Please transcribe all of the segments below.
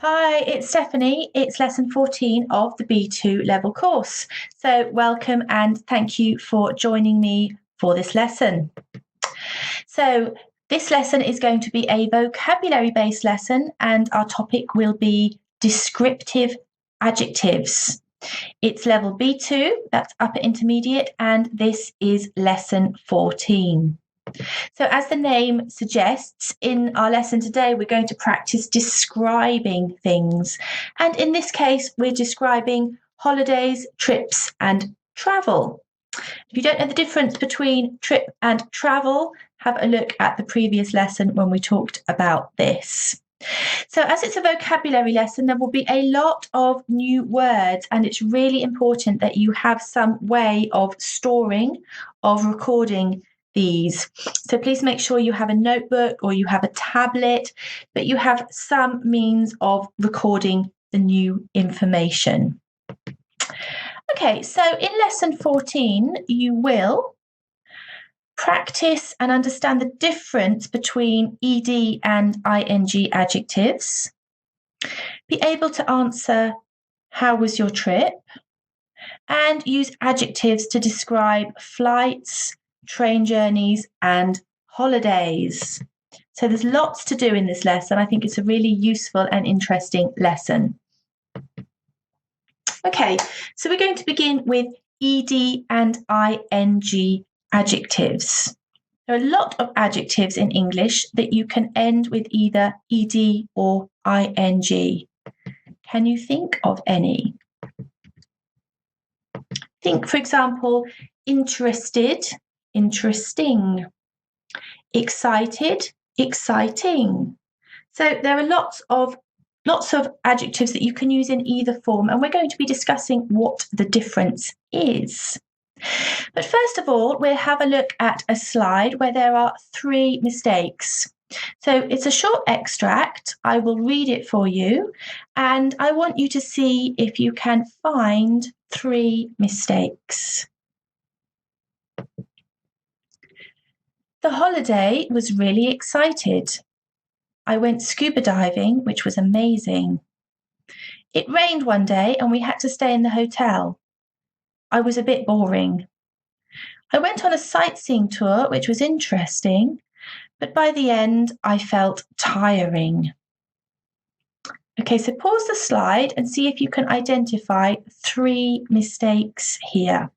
Hi, it's Stephanie. It's lesson 14 of the B2 level course. So, welcome and thank you for joining me for this lesson. So, this lesson is going to be a vocabulary based lesson, and our topic will be descriptive adjectives. It's level B2, that's upper intermediate, and this is lesson 14. So, as the name suggests, in our lesson today, we're going to practice describing things. And in this case, we're describing holidays, trips, and travel. If you don't know the difference between trip and travel, have a look at the previous lesson when we talked about this. So, as it's a vocabulary lesson, there will be a lot of new words, and it's really important that you have some way of storing, of recording these. So please make sure you have a notebook or you have a tablet, but you have some means of recording the new information. Okay, so in lesson 14, you will practice and understand the difference between ed and ing adjectives, be able to answer, how was your trip? And use adjectives to describe flights, train journeys, and holidays. So there's lots to do in this lesson. I think it's a really useful and interesting lesson. Okay, so we're going to begin with ed and ing adjectives. There are a lot of adjectives in English that you can end with either ed or ing. Can you think of any? Think, for example, interested, interesting, excited, exciting. So there are lots of adjectives that you can use in either form, and we're going to be discussing what the difference is. But first of all, we'll have a look at a slide where there are 3 mistakes. So it's a short extract. I will read it for you, and I want you to see if you can find 3 mistakes. The holiday was really excited. I went scuba diving, which was amazing. It rained one day and we had to stay in the hotel. I was a bit boring. I went on a sightseeing tour, which was interesting, but by the end I felt tiring. Okay, so pause the slide and see if you can identify 3 mistakes here.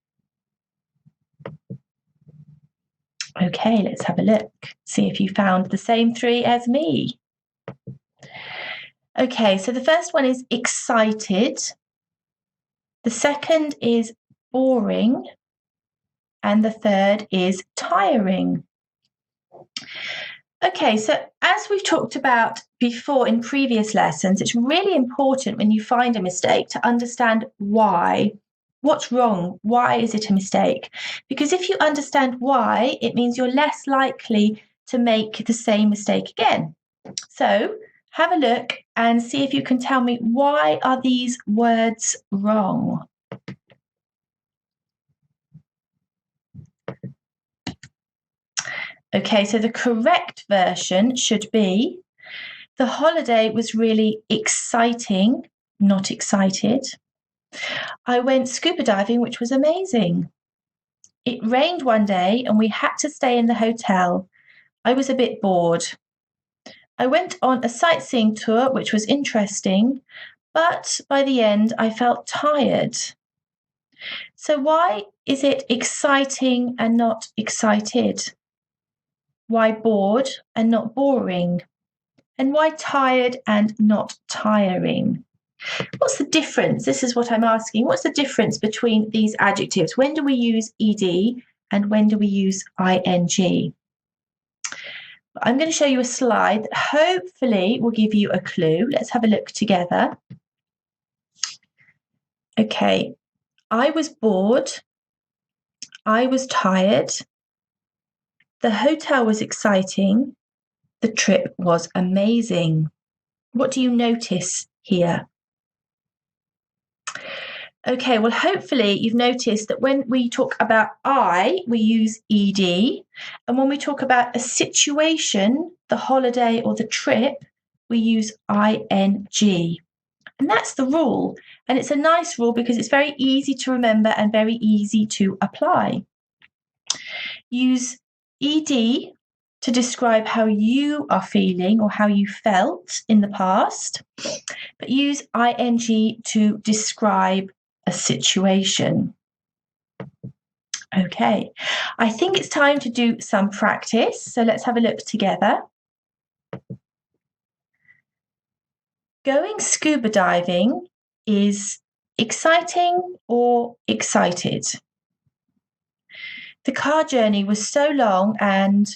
Okay, let's have a look. See if you found the same 3 as me. Okay, so the first one is excited. The second is boring. And the third is tiring. Okay, so as we've talked about before in previous lessons, it's really important when you find a mistake to understand why. What's wrong? Why is it a mistake? Because if you understand why, it means you're less likely to make the same mistake again. So have a look and see if you can tell me, why are these words wrong? Okay, so the correct version should be, the holiday was really exciting, not excited. I went scuba diving, which was amazing. It rained one day and we had to stay in the hotel. I was a bit bored. I went on a sightseeing tour, which was interesting, but by the end I felt tired. So why is it exciting and not excited? Why bored and not boring? And why tired and not tiring? What's the difference? This is what I'm asking. What's the difference between these adjectives? When do we use ed and when do we use ing? I'm going to show you a slide that hopefully will give you a clue. Let's have a look together. Okay, I was bored. I was tired. The hotel was exciting. The trip was amazing. What do you notice here? Okay, well, hopefully you've noticed that when we talk about we use ed, and when we talk about a situation, the holiday or the trip, we use ing. And that's the rule. And it's a nice rule because it's very easy to remember and very easy to apply. Use ed to describe how you are feeling or how you felt in the past, but use ing to describe a situation. Okay, I think it's time to do some practice. So let's have a look together. Going scuba diving is exciting or excited? The car journey was so long and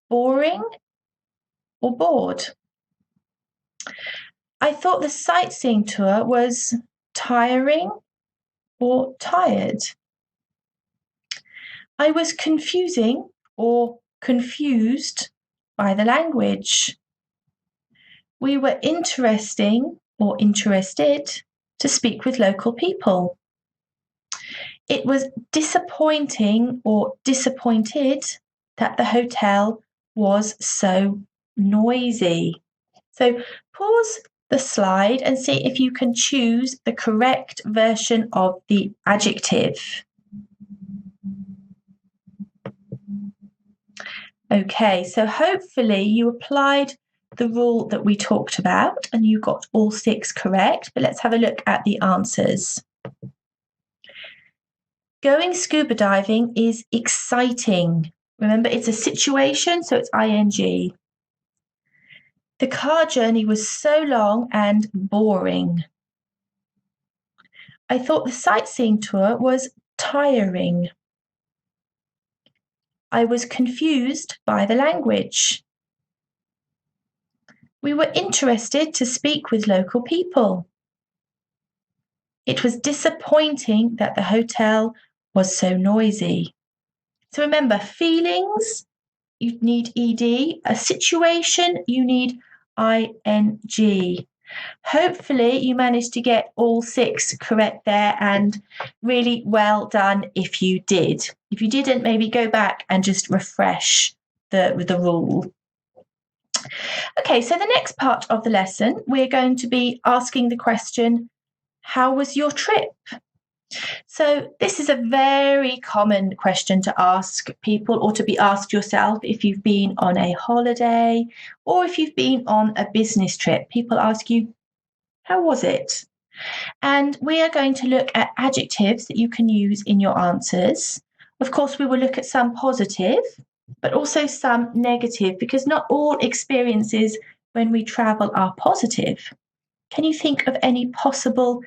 boring or bored? I thought the sightseeing tour was tiring or tired? I was confusing or confused by the language. We were interesting or interested to speak with local people. It was disappointing or disappointed that the hotel was so noisy. So pause the slide and see if you can choose the correct version of the adjective. Okay, so hopefully you applied the rule that we talked about and you got all 6 correct, but let's have a look at the answers. Going scuba diving is exciting. Remember, it's a situation, so it's ing. The car journey was so long and boring. I thought the sightseeing tour was tiring. I was confused by the language. We were interested to speak with local people. It was disappointing that the hotel was so noisy. So remember, feelings, you need ed. A situation, you need ing. Hopefully you managed to get all 6 correct there, and really well done if you did. If you didn't, maybe go back and just refresh the rule. Okay, so the next part of the lesson, we're going to be asking the question, how was your trip? So this is a very common question to ask people, or to be asked yourself if you've been on a holiday or if you've been on a business trip. People ask you, how was it? And we are going to look at adjectives that you can use in your answers. Of course, we will look at some positive, but also some negative, because not all experiences when we travel are positive. Can you think of any possible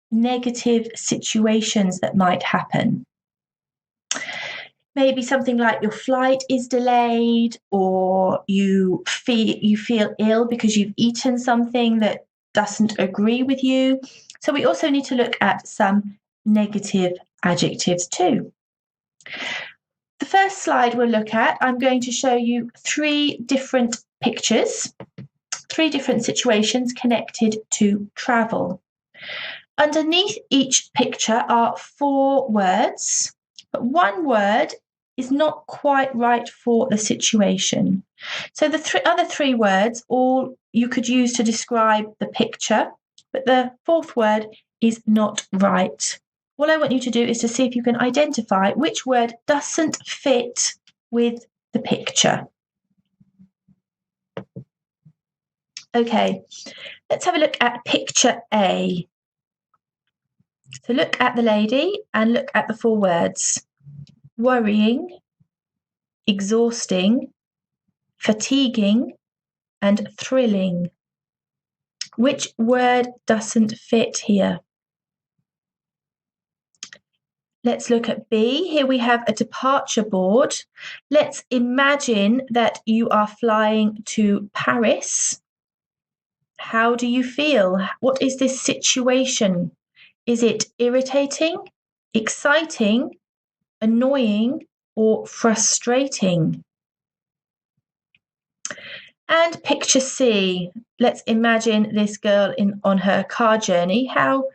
negative situations that might happen? Maybe something like your flight is delayed, or you feel ill because you've eaten something that doesn't agree with you. So we also need to look at some negative adjectives too. The first slide we'll look at, I'm going to show you 3 different pictures, 3 different situations connected to travel. Underneath each picture are 4 words, but one word is not quite right for the situation. So the other 3 words, all you could use to describe the picture, but the 4th word is not right. All I want you to do is to see if you can identify which word doesn't fit with the picture. Okay, let's have a look at picture A. So look at the lady and look at the 4 words. Worrying, exhausting, fatiguing, and thrilling. Which word doesn't fit here? Let's look at B. Here we have a departure board. Let's imagine that you are flying to Paris. How do you feel? What is this situation? Is it irritating, exciting, annoying, or frustrating? And picture C. Let's imagine this girl on her car journey. How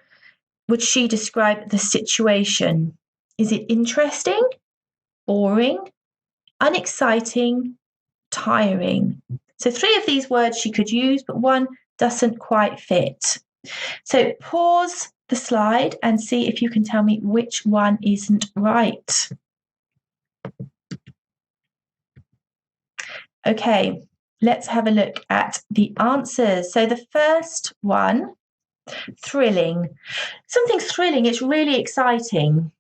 would she describe the situation? Is it interesting, boring, unexciting, tiring? So 3 of these words she could use, but one doesn't quite fit. So pause the slide and see if you can tell me which one isn't right. Okay, let's have a look at the answers. So the first one, thrilling. Something's thrilling, it's really exciting.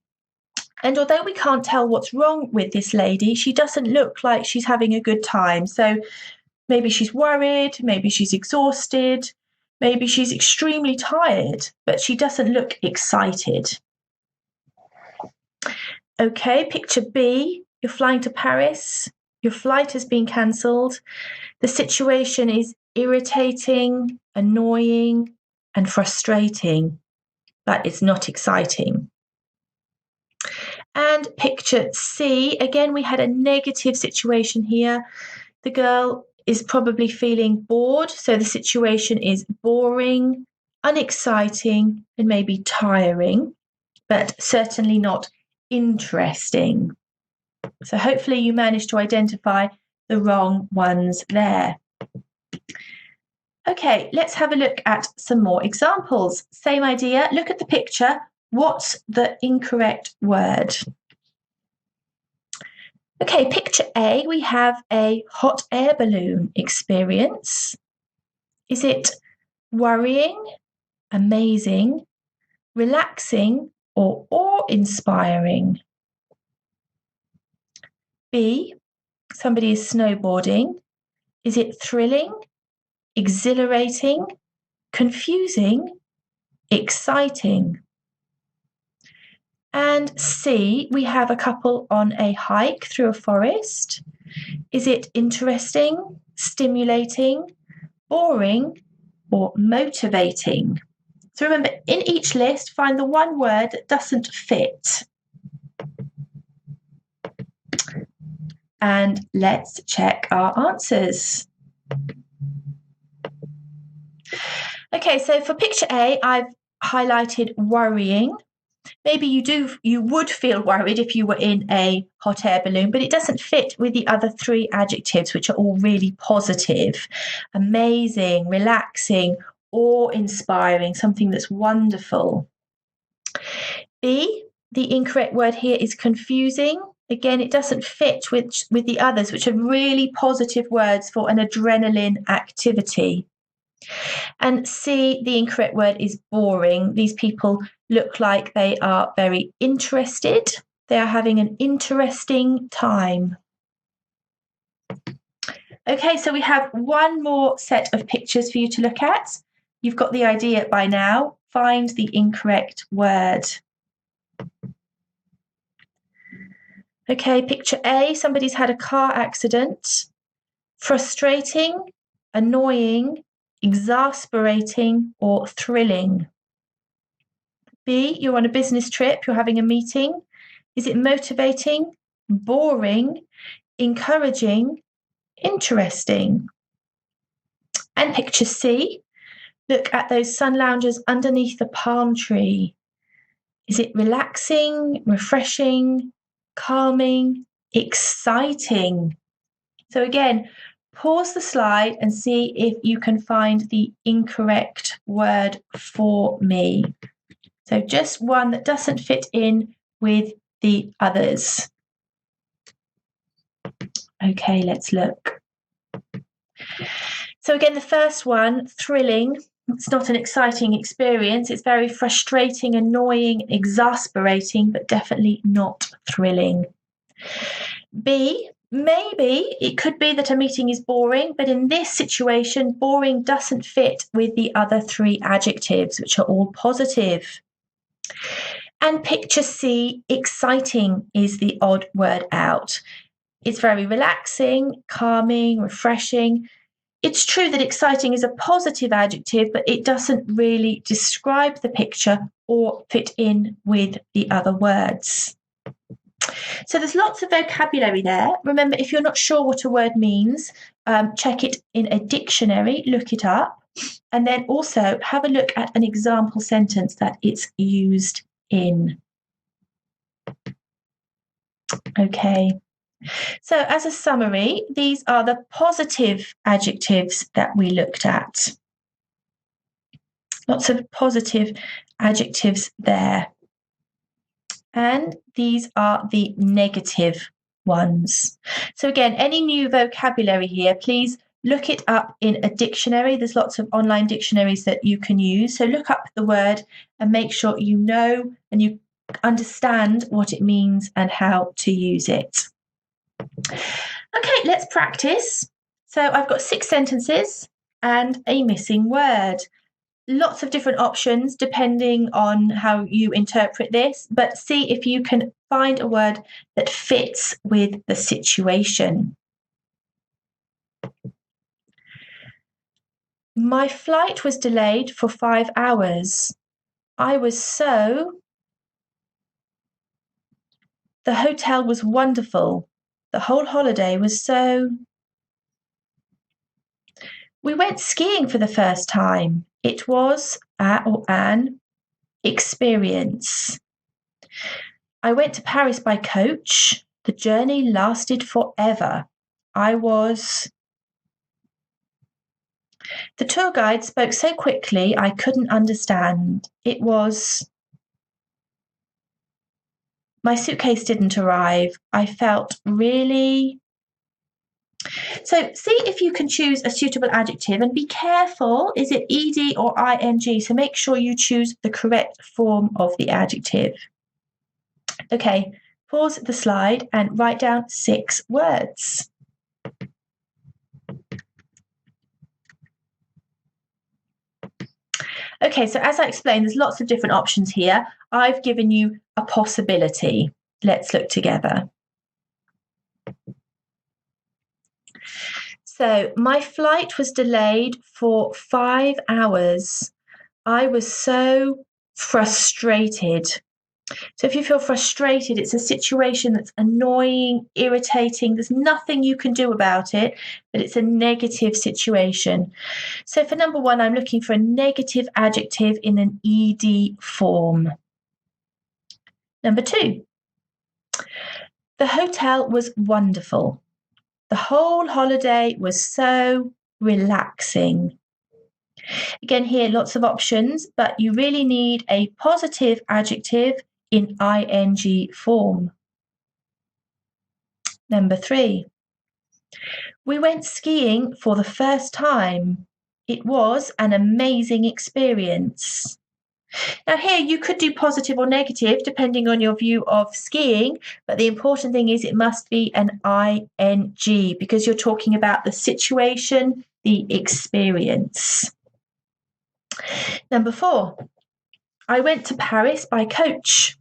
And although we can't tell what's wrong with this lady, she doesn't look like she's having a good time. So maybe she's worried, maybe she's exhausted, maybe she's extremely tired, but she doesn't look excited. Okay, picture B, you're flying to Paris, your flight has been cancelled. The situation is irritating, annoying, and frustrating, but it's not exciting. And picture C, again, we had a negative situation here. The girl is probably feeling bored, so the situation is boring, unexciting, and maybe tiring, but certainly not interesting. So hopefully you managed to identify the wrong ones there. Okay, let's have a look at some more examples. Same idea, look at the picture. What's the incorrect word? Okay, picture A, we have a hot air balloon experience. Is it worrying, amazing, relaxing, or awe-inspiring? B, somebody is snowboarding. Is it thrilling, exhilarating, confusing, exciting? And C, we have a couple on a hike through a forest. Is it interesting, stimulating, boring, or motivating? So remember, in each list, find the one word that doesn't fit. And let's check our answers. Okay, so for picture A, I've highlighted worrying. Maybe you would feel worried if you were in a hot air balloon, but it doesn't fit with the other 3 adjectives, which are all really positive. Amazing, relaxing, awe-inspiring, something that's wonderful. B, the incorrect word here is confusing. Again, it doesn't fit with the others, which are really positive words for an adrenaline activity. And C, the incorrect word is boring. These people look like they are very interested. They are having an interesting time. Okay, so we have one more set of pictures for you to look at. You've got the idea by now. Find the incorrect word. Okay, picture A, somebody's had a car accident. Frustrating, annoying, exasperating, or thrilling. B, you're on a business trip, you're having a meeting. Is it motivating, boring, encouraging, interesting? And picture C, look at those sun loungers underneath the palm tree. Is it relaxing, refreshing, calming, exciting? So again, pause the slide and see if you can find the incorrect word for me. So just one that doesn't fit in with the others. Okay, let's look. So again, the first one, thrilling. It's not an exciting experience. It's very frustrating, annoying, exasperating, but definitely not thrilling. B, maybe it could be that a meeting is boring, but in this situation, boring doesn't fit with the other 3 adjectives, which are all positive. And picture C, exciting is the odd word out. It's very relaxing, calming, refreshing. It's true that exciting is a positive adjective, but it doesn't really describe the picture or fit in with the other words. So there's lots of vocabulary there. Remember, if you're not sure what a word means, check it in a dictionary, look it up, and then also have a look at an example sentence that it's used in. Okay, So as a summary, these are the positive adjectives that we looked at. Lots of positive adjectives there. And these are the negative ones. So again, any new vocabulary here, please look it up in a dictionary. There's lots of online dictionaries that you can use. So look up the word and make sure you know and you understand what it means and how to use it. Okay, let's practice. So I've got 6 sentences and a missing word. Lots of different options depending on how you interpret this, but see if you can find a word that fits with the situation. My flight was delayed for 5 hours. I was so... The hotel was wonderful. The whole holiday was so... We went skiing for the first time. It was an experience. I went to Paris by coach. The journey lasted forever. The tour guide spoke so quickly I couldn't understand. My suitcase didn't arrive. I felt really... So see if you can choose a suitable adjective and be careful, is it ed or ing? So make sure you choose the correct form of the adjective. Okay, pause the slide and write down 6 words. Okay, so as I explained, there's lots of different options here. I've given you a possibility. Let's look together. So my flight was delayed for 5 hours. I was so frustrated. So if you feel frustrated, it's a situation that's annoying, irritating. There's nothing you can do about it, but it's a negative situation. So for number 1, I'm looking for a negative adjective in an ed form. Number 2, the hotel was wonderful. The whole holiday was so relaxing. Again, here, lots of options, but you really need a positive adjective in ing form. Number 3, we went skiing for the first time. It was an amazing experience. Now here you could do positive or negative depending on your view of skiing, but the important thing is it must be an ing because you're talking about the situation, the experience. Number 4, I went to Paris by coach.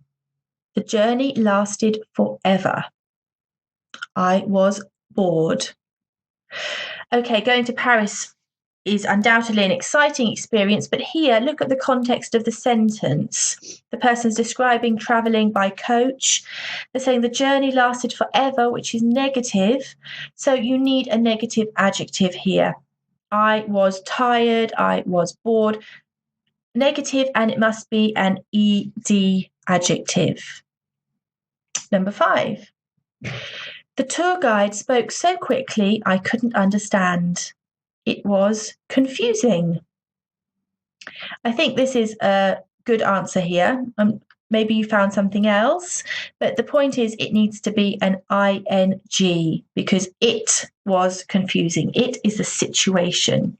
The journey lasted forever. I was bored. Okay, going to Paris is undoubtedly an exciting experience, but here, look at the context of the sentence. The person's describing travelling by coach. They're saying the journey lasted forever, which is negative. So you need a negative adjective here. I was tired, I was bored. Negative, and it must be an ed adjective. Number 5, the tour guide spoke so quickly I couldn't understand. It was confusing. I think this is a good answer here. Maybe you found something else, but the point is it needs to be an ing because it was confusing. It is a situation.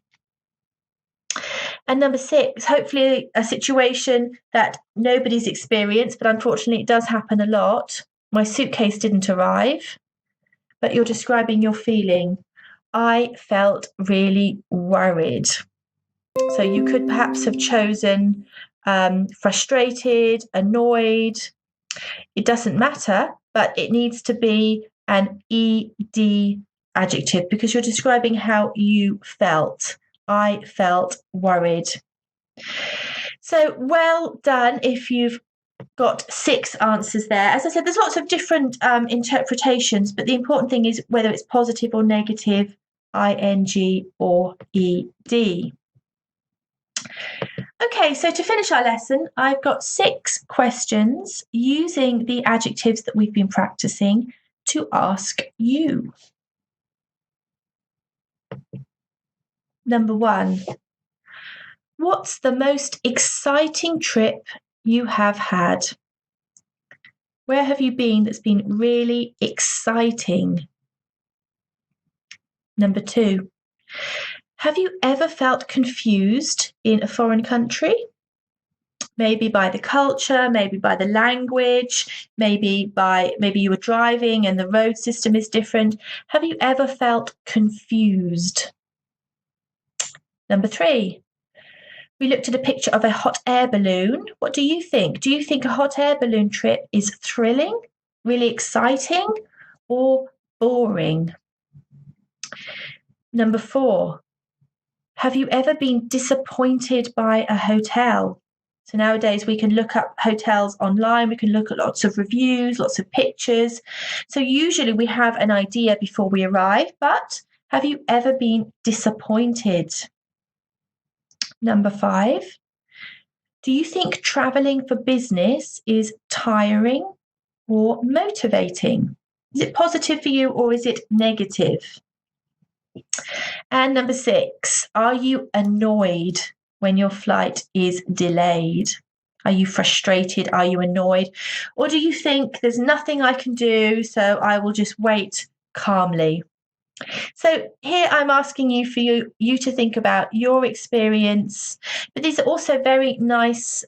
And number 6, hopefully a situation that nobody's experienced, but unfortunately it does happen a lot. My suitcase didn't arrive, but you're describing your feeling. I felt really worried. So you could perhaps have chosen frustrated, annoyed. It doesn't matter, but it needs to be an ed adjective because you're describing how you felt. I felt worried. So well done if you've got 6 answers there. As I said, there's lots of different interpretations, but the important thing is whether it's positive or negative, ing or ed. Okay, so to finish our lesson, I've got 6 questions using the adjectives that we've been practicing to ask you. Number 1. What's the most exciting trip you have had? Where have you been that's been really exciting? Number 2. Have you ever felt confused in a foreign country? Maybe by the culture, maybe by the language, maybe you were driving and the road system is different. Have you ever felt confused? Number 3. We looked at a picture of a hot air balloon. What do you think? Do you think a hot air balloon trip is thrilling, really exciting, or boring? Number 4. Have you ever been disappointed by a hotel? So nowadays we can look up hotels online, we can look at lots of reviews, lots of pictures. So usually we have an idea before we arrive, but have you ever been disappointed? Number 5, do you think traveling for business is tiring or motivating? Is it positive for you or is it negative? And number 6, are you annoyed when your flight is delayed? Are you frustrated? Are you annoyed? Or do you think there's nothing I can do, so I will just wait calmly? So here I'm asking you for you to think about your experience, but these are also very nice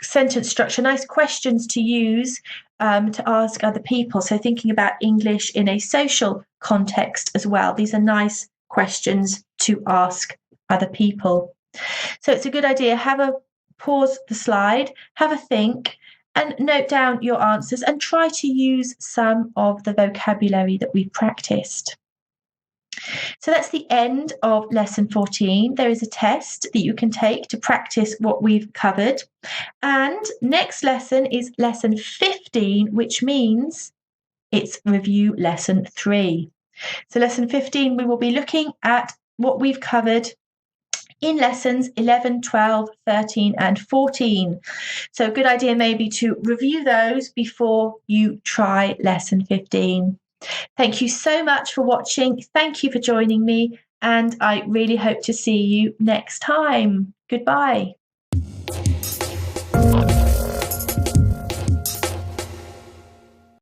sentence structure, nice questions to use to ask other people. So thinking about English in a social context as well. These are nice questions to ask other people. So it's a good idea. Pause the slide, have a think, and note down your answers and try to use some of the vocabulary that we've practiced. So that's the end of lesson 14. There is a test that you can take to practice what we've covered. And next lesson is lesson 15, which means it's review lesson 3. So lesson 15, we will be looking at what we've covered in lessons 11, 12, 13 and 14. So a good idea maybe to review those before you try lesson 15. Thank you so much for watching. Thank you for joining me, and I really hope to see you next time. Goodbye.